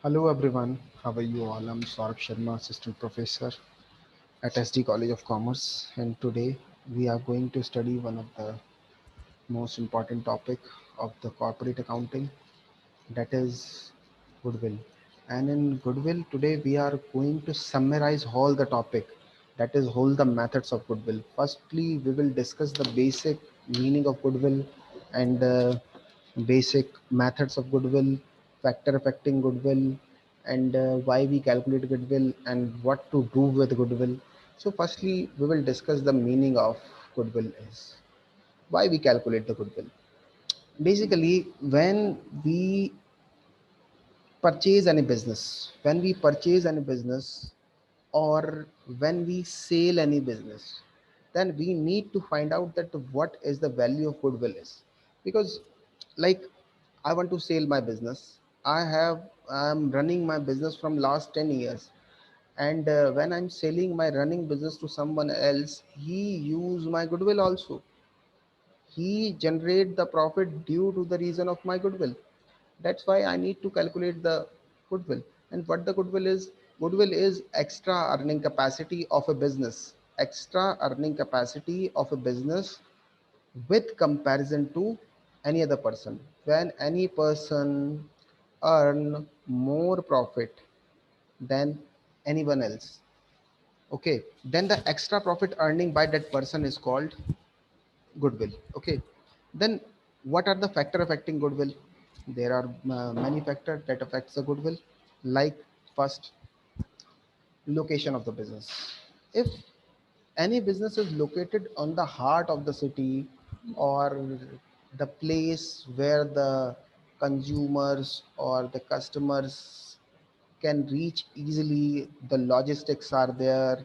Hello everyone, how are you all? I'm Saurabh Sharma, Assistant Professor at SD College of Commerce, and today we are going to study one of the most important topic of the corporate accounting, that is goodwill. And in goodwill today we are going to summarize all the topic, that is all the methods of goodwill. Firstly, we will discuss the basic meaning of goodwill and basic methods of goodwill, factor affecting goodwill, and why we calculate goodwill and what to do with goodwill. So firstly, we will discuss the meaning of goodwill is why we calculate the goodwill. Basically, we when we purchase any business or when we sell any business, then we need to find out that what is the value of goodwill is. Because, like, I want to sell my business. I'm running my business from last 10 years, and when I'm selling my running business to someone else, he use my goodwill also. He generate the profit due to the reason of my goodwill. That's why I need to calculate the goodwill. And what the goodwill is extra earning capacity of a business, extra earning capacity of a business with comparison to any other person. When any person earn more profit than anyone else, okay, then the extra profit earning by that person is called goodwill. Okay, then what are the factor affecting goodwill? There are many factors that affects the goodwill. Like, first, location of the business. If any business is located on the heart of the city, or the place where the consumers or the customers can reach easily, the logistics are there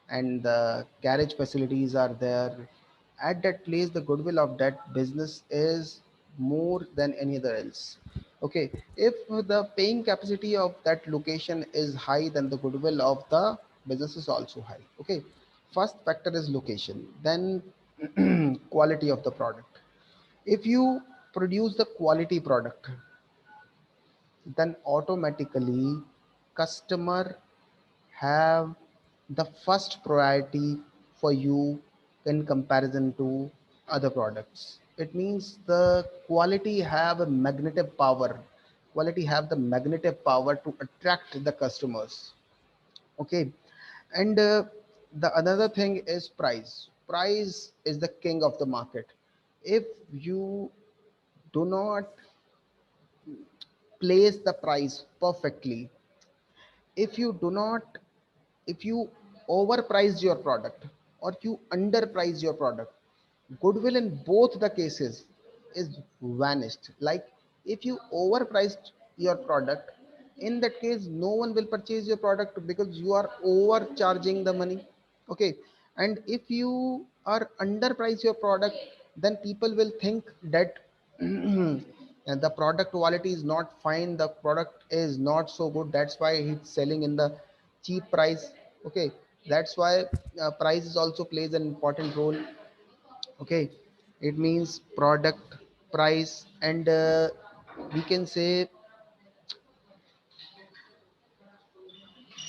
and the carriage facilities are there, at that place the goodwill of that business is more than any other else. Okay, if the paying capacity of that location is high, then the goodwill of the business is also high. Okay, first factor is location. Then quality of the product. If you produce the quality product, then automatically customer have the first priority for you in comparison to other products. It means the quality have a magnetic power. Quality have the magnetic power to attract the customers. Okay, and the another thing is price. Price is the king of the market. If you do not place the price perfectly, if you do not if you overprice your product or you underprice your product, goodwill in both the cases is vanished. Like, if you overpriced your product, in that case no one will purchase your product because you are overcharging the money. Okay, and if you are underprice your product, then people will think that and the product quality is not fine, the product is not so good, that's why he's selling in the cheap price. Okay, that's why price is also plays an important role. Okay, it means product, price, and we can say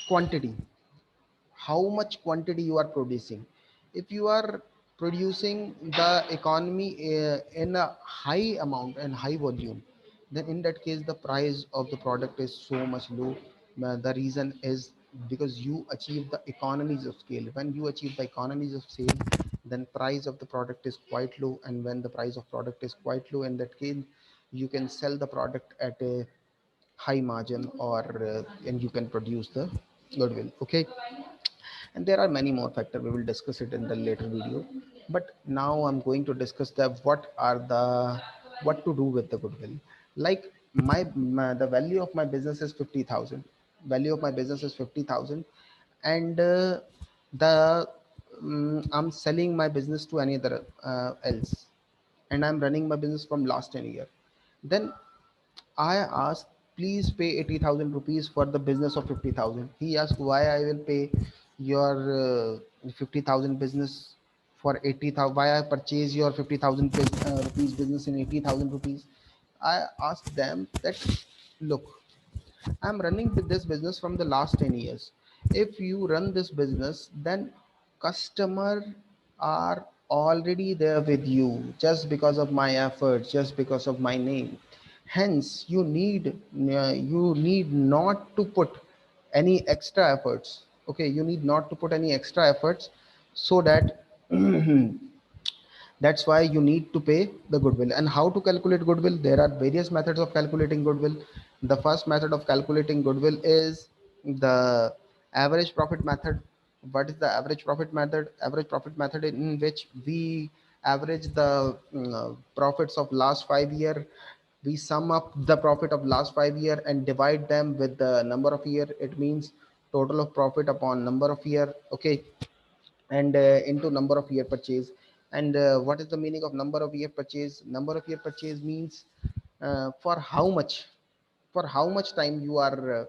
quantity. How much quantity you are producing. If you are producing the economy in a high amount and high volume, then in that case the price of the product is so much low. The reason is because you achieve the economies of scale. When you achieve the economies of scale, then price of the product is quite low, and when the price of product is quite low, in that case you can sell the product at a high margin, or and you can produce the goodwill. Okay, and there are many more factors, we will discuss it in the later video. But now I'm going to discuss the what to do with the goodwill. Like, the value of my business is 50,000. Value of my business is 50,000, and the I'm selling my business to any other else, and I'm running my business from last 10 years. Then I asked, please pay 80,000 rupees for the business of 50,000. He asked, why I will pay your 50,000 business for 80,000? Why I purchase your 50,000 rupees business in 80,000 rupees? I asked them that, look, I'm running with this business from the last 10 years. If you run this business, then customer are already there with you just because of my efforts, just because of my name. Hence, you need not to put any extra efforts. Okay, you need not to put any extra efforts so that that's why you need to pay the goodwill. And how to calculate goodwill? There are various methods of calculating goodwill. The first method of calculating goodwill is the average profit method. What is the average profit method? Average profit method in which we average the profits of last 5 year. We sum up the profit of last 5 year and divide them with the number of year. It means total of profit upon number of year. Okay, and into number of year purchase. And what is the meaning of number of year purchase? Number of year purchase means for how much time you are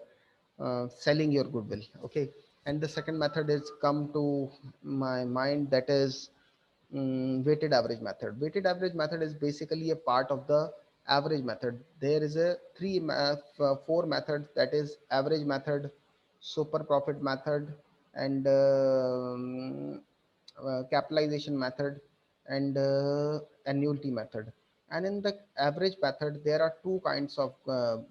selling your goodwill. Okay, and the second method is come to my mind, that is weighted average method. Weighted average method is basically a part of the average method. There is a four methods, that is average method, super profit method, and capitalization method, and annuity method. And in the average method, there are two kinds of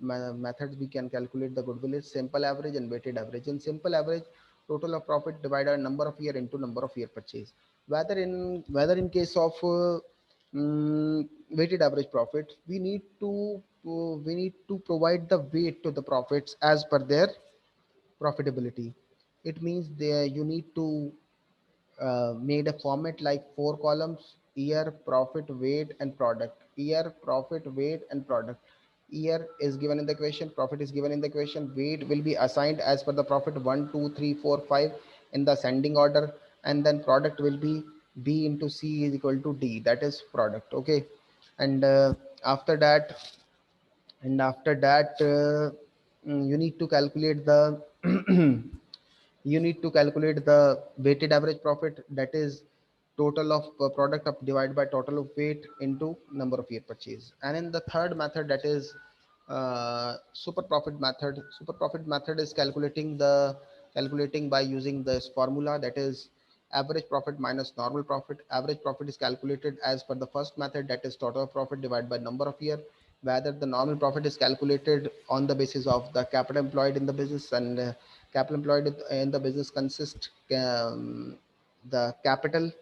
methods we can calculate the goodwill is simple average and weighted average. In simple average, total of profit divided number of year into number of year purchase. Whether in case of weighted average profit, we need to provide the weight to the profits as per their profitability. It means there you need to made a format like four columns: year, profit, weight, and product. Year, profit, weight, and product. Year is given in the question, profit is given in the question, weight will be assigned as per the profit 1, 2, 3, 4, 5 in the ascending order, and then product will be B into C is equal to D, that is product. Okay, and after that, you need to calculate the you need to calculate the weighted average profit, that is total of product of divided by total of weight into number of year purchase. And in the third method, that is super profit method. Super profit method is calculating by using this formula, that is average profit minus normal profit. Average profit is calculated as per the first method, that is total profit divided by number of year, whether the normal profit is calculated on the basis of the capital employed in the business. And capital employed in the business consists the capital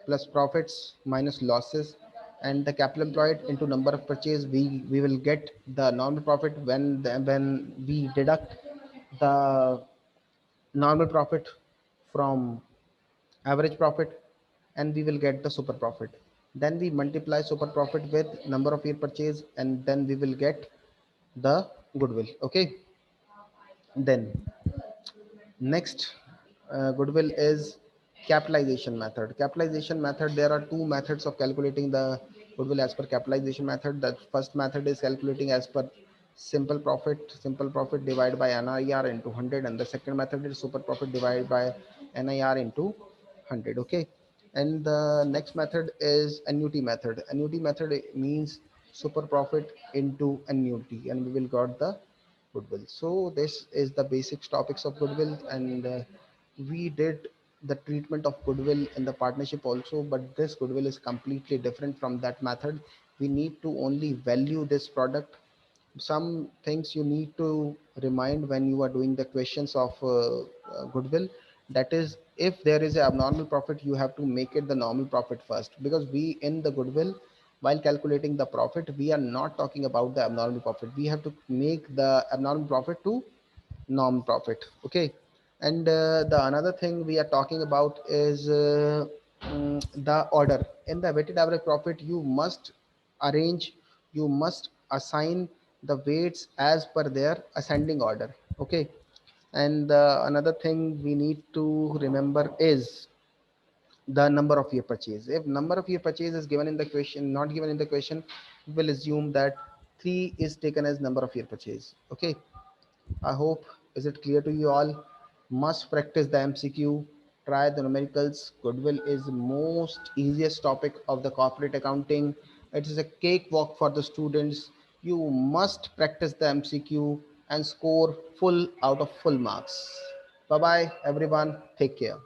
plus profits minus losses, and the capital employed into number of purchase. We will get the normal profit when we deduct the normal profit from average profit, and we will get the super profit. Then we multiply super profit with number of year purchase, and then we will get the goodwill. Okay, then next, goodwill is capitalization method. Capitalization method, there are two methods of calculating the goodwill as per capitalization method. The first method is calculating as per simple profit divided by NIR into 100, and the second method is super profit divided by NIR into 100. Okay, and the next method is annuity method. Annuity method means super profit into annuity, and we will got the goodwill. So this is the basics topics of goodwill, and we did the treatment of goodwill in the partnership also, but this goodwill is completely different from that method. We need to only value this product. Some things you need to remind when you are doing the questions of goodwill, that is, if there is a abnormal profit, you have to make it the normal profit first, because we in the goodwill, while calculating the profit, we are not talking about the abnormal profit. We have to make the abnormal profit to normal profit. Okay, and the another thing we are talking about is the order. In the weighted average profit, arrange you must assign the weights as per their ascending order. Okay, and another thing we need to remember is the number of year purchase. If number of year purchase is given in the question, not given in the question, we will assume that 3 is taken as number of year purchase. Okay, I hope is it clear to you all. Must practice the MCQ, try the numericals. Goodwill is most easiest topic of the corporate accounting. It is a cakewalk for the students. You must practice the MCQ, and score full out of full marks. Bye bye, everyone. Take care.